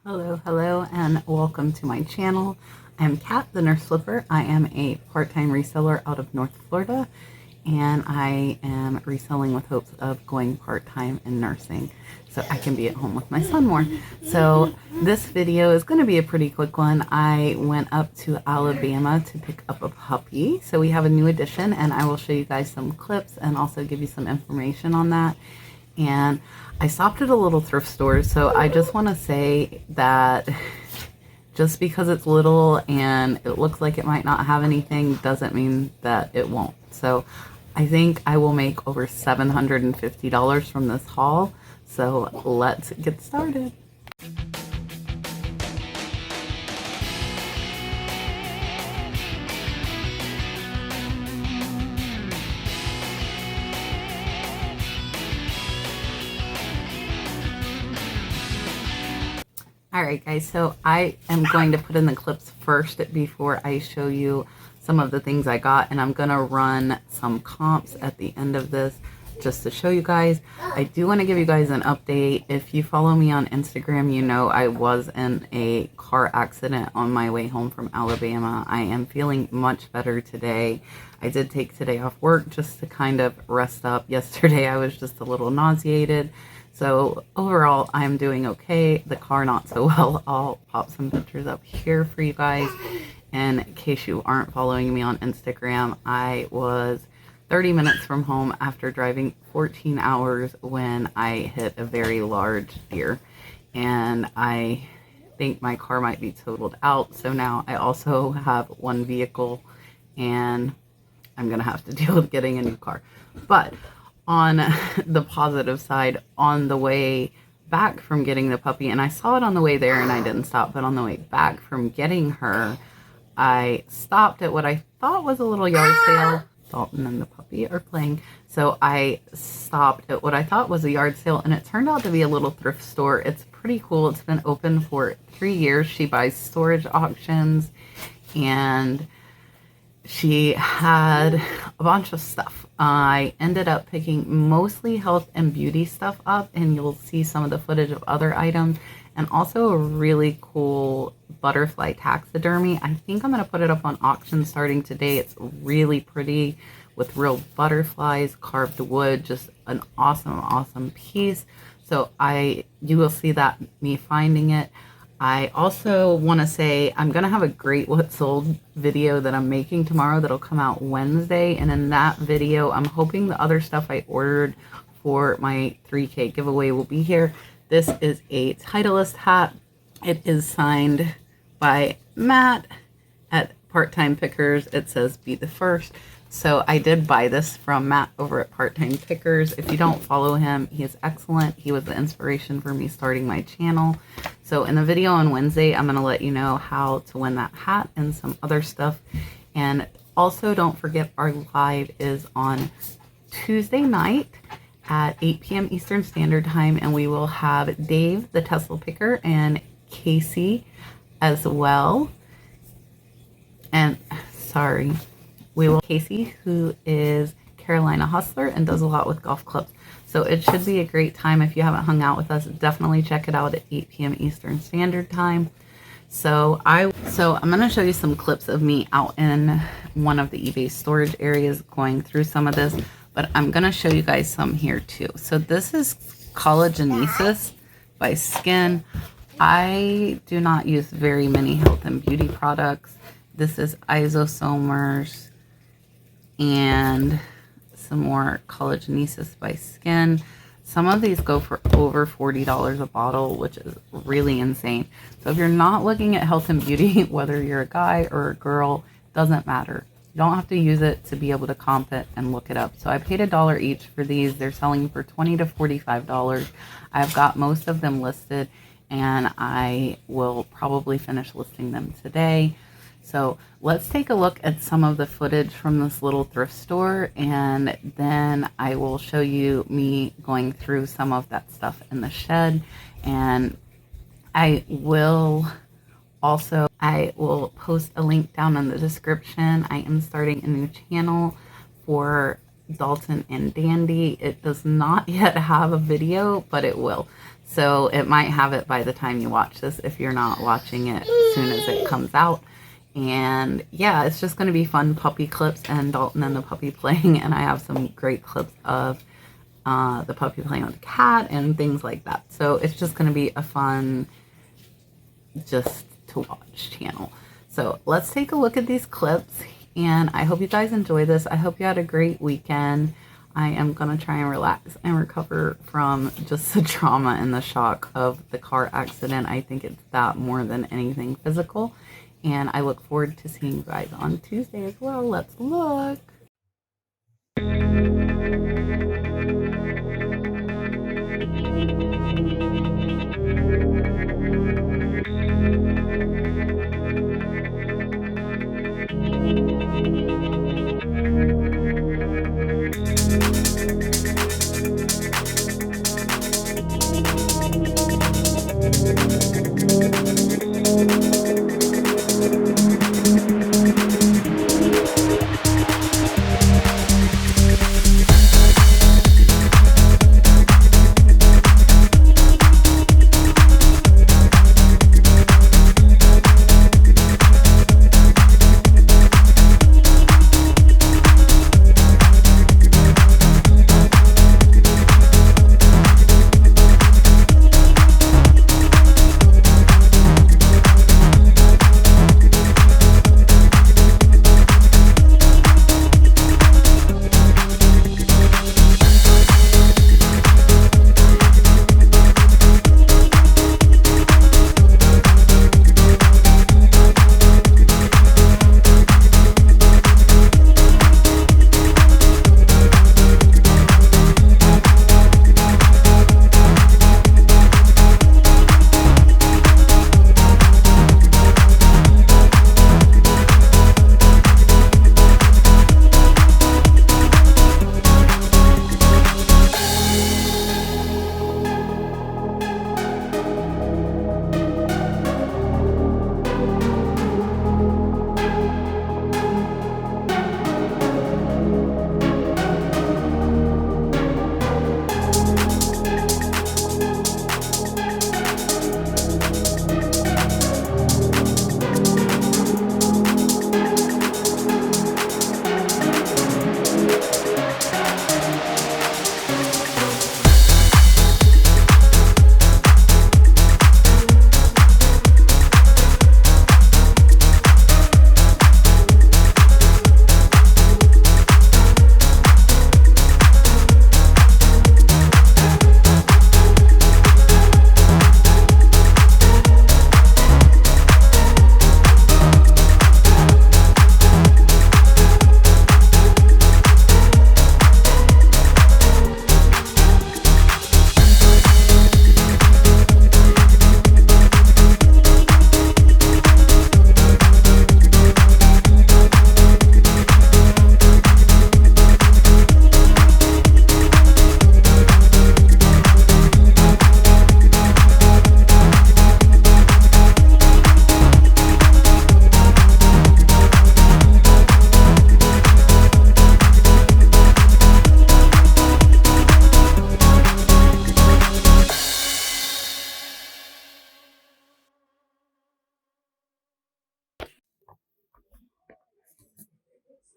Hello, and welcome to my channel. I'm Kat, the Nurse Flipper. I am a part-time reseller out of North Florida, and I am reselling with hopes of going part-time in nursing so I can be at home with my son more. So this video is going to be a pretty quick one. I went up to Alabama to pick up a puppy. So we have a new addition, and I will show you guys some clips and also give you some information on that. And I stopped at a little thrift store, so I just want to say that just because it's little and it looks like it might not have anything doesn't mean that it won't. So I think I will make over $750 from this haul. So let's get started. Alright guys, so I am going to put in the clips first before I show you some of the things I got, and I'm going to run some comps at the end of this just to show you guys. I do want to give you guys an update. If you follow me on Instagram, you know I was in a car accident on my way home from Alabama. I am feeling much better today. I did take today off work just to kind of rest up. Yesterday I was just a little nauseated. So overall, I'm doing okay. The car not so well. I'll pop some pictures up here for you guys. And in case you aren't following me on Instagram, I was 30 minutes from home after driving 14 hours when I hit a very large deer. And I think my car might be totaled out. So now I also have one vehicle and I'm going to have to deal with getting a new car. But on the positive side, on the way back from getting the puppy, and I saw it on the way there and I didn't stop, but on the way back from getting her, I stopped at what I thought was a little yard sale. Dalton and the puppy are playing. So I stopped at what I thought was a yard sale, and it turned out to be a little thrift store. It's pretty cool. It's been open for 3 years. She buys storage auctions, and she had a bunch of stuff. I ended up picking mostly health and beauty stuff up, and you'll see some of the footage of other items, and also a really cool butterfly taxidermy. I think I'm going to put it up on auction starting today. It's really pretty with real butterflies, carved wood, just an awesome piece. So you will see that me finding it. I also want to say I'm going to have a great what sold video that I'm making tomorrow that'll come out Wednesday. And in that video, I'm hoping the other stuff I ordered for my 3K giveaway will be here. This is a Titleist hat. It is signed by Matt at Part-Time Pickers. It says be the first. So I did buy this from Matt over at Part-Time Pickers. If you don't follow him, he is excellent. He was the inspiration for me starting my channel. So in the video on Wednesday, I'm going to let you know how to win that hat and some other stuff. And also don't forget our live is on Tuesday night at 8 p.m. Eastern Standard Time. And we will have Dave, the Tesla picker, and Casey as well. And sorry. Casey, who is Carolina Hustler and does a lot with golf clubs. So it should be a great time. If you haven't hung out with us, definitely check it out at 8 p.m. Eastern Standard Time. So I'm going to show you some clips of me out in one of the eBay storage areas going through some of this, but I'm going to show you guys some here too. So this is Collagenesis by Skin. I do not use very many health and beauty products. This is Isosomers and some more Collagenesis by Skin. Some of these go for over $40 a bottle, which is really insane. So if you're not looking at health and beauty, whether you're a guy or a girl, doesn't matter. You don't have to use it to be able to comp it and look it up. So I paid $1 each for these. They're selling for $20 to $45. I've got most of them listed, and I will probably finish listing them today. So let's take a look at some of the footage from this little thrift store, and then I will show you me going through some of that stuff in the shed. And I will post a link down in the description. I am starting a new channel for Dalton and Dandy. It does not yet have a video, but it will. So it might have it by the time you watch this if you're not watching it as soon as it comes out. And yeah, it's just going to be fun puppy clips and Dalton and the puppy playing. And I have some great clips of the puppy playing with the cat and things like that. So it's just going to be a fun just to watch channel. So let's take a look at these clips, and I hope you guys enjoy this. I hope you had a great weekend. I am going to try and relax and recover from just the trauma and the shock of the car accident. I think it's that more than anything physical, and I look forward to seeing you guys on Tuesday as well. Let's look.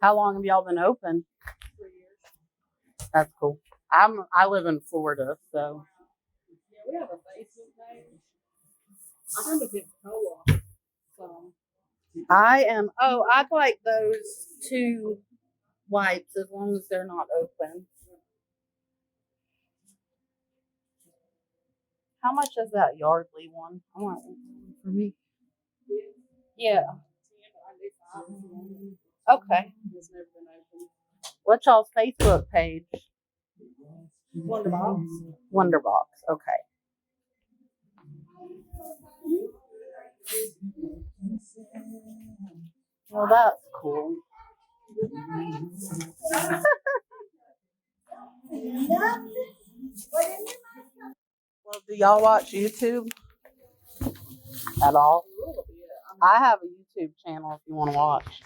How long have y'all been open? 3 years. That's cool. I live in Florida, so Yeah, we have a Facebook page. I remember getting co-op. So I'd like those 2 wipes as long as they're not open. How much is that Yardley one? I want one for me. Yeah. Okay. It's never been open. What's y'all's Facebook page? Wonderbox. Wonderbox. Okay. Well, that's cool. Well, do y'all watch YouTube at all? I have a YouTube channel if you want to watch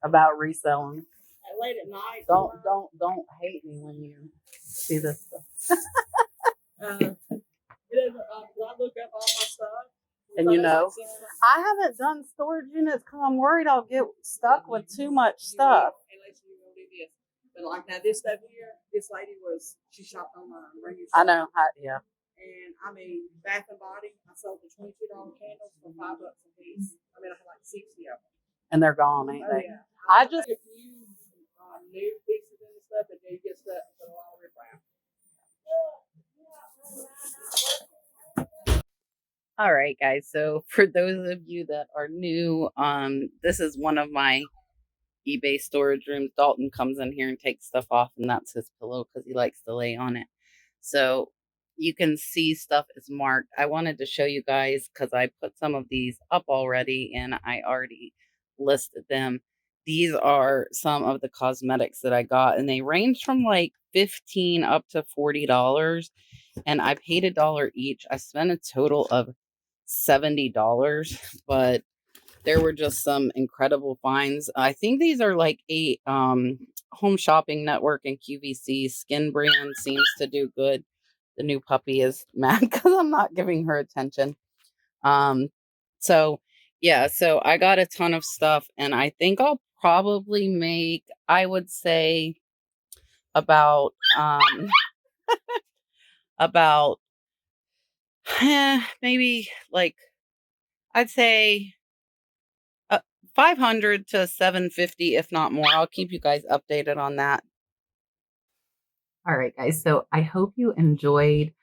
about reselling. Late at night. Don't hate me when you see this stuff. all my stuff. And So you that's know, like 6 months. I haven't done storage units because I'm worried I'll get stuck with too much stuff. Unless you go do this. But like now, this stuff here, this lady she shopped online. I know. Yeah. And I mean, Bath and Body, I sold the $22 candles for $5 a piece. I mean, I had like 60 of them. And they're gone, ain't Oh, they? yeah. I just, If you new pieces and stuff, and you get stuff, put a lot of riprap. All right, guys. So for those of you that are new, this is one of my eBay storage rooms. Dalton comes in here and takes stuff off, and that's his pillow because he likes to lay on it. So you can see stuff is marked. I wanted to show you guys because I put some of these up already and I already listed them. These are some of the cosmetics that I got, and they range from like $15 up to $40. And I paid $1 each. I spent a total of $70, but there were just some incredible finds. I think these are like a Home Shopping Network and QVC. Skin brand seems to do good. The new puppy is mad because I'm not giving her attention. So yeah, so I got a ton of stuff, and I think I'll probably make, I would say, about about maybe like, I'd say 500 to 750, if not more. I'll keep you guys updated on that. All right, guys. So I hope you enjoyed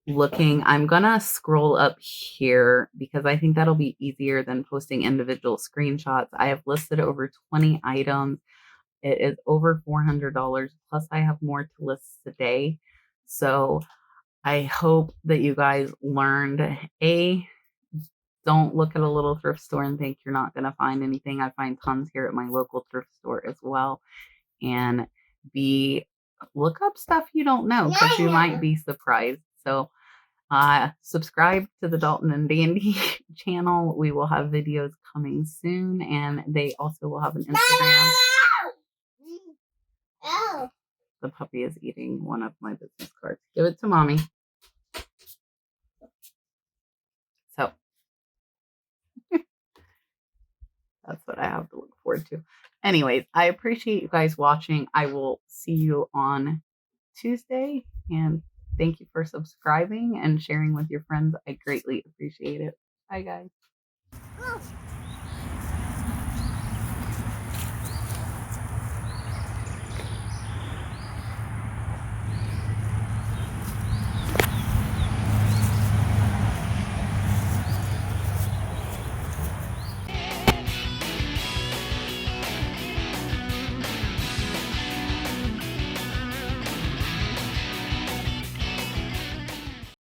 looking. I'm gonna scroll up here because I think that'll be easier than posting individual screenshots. I have listed over 20 items. It is over $400, plus I have more to list today. So I hope that you guys learned, don't look at a little thrift store and think you're not going to find anything. I find tons here at my local thrift store as well. And B, look up stuff you don't know because you might be surprised. So subscribe to the Dalton and Dandy channel. We will have videos coming soon, and they also will have an Instagram. The puppy is eating one of my business cards. Give it to mommy. So that's what I have to look forward to. Anyways, I appreciate you guys watching. I will see you on Tuesday, and thank you for subscribing and sharing with your friends. I greatly appreciate it. Bye, guys.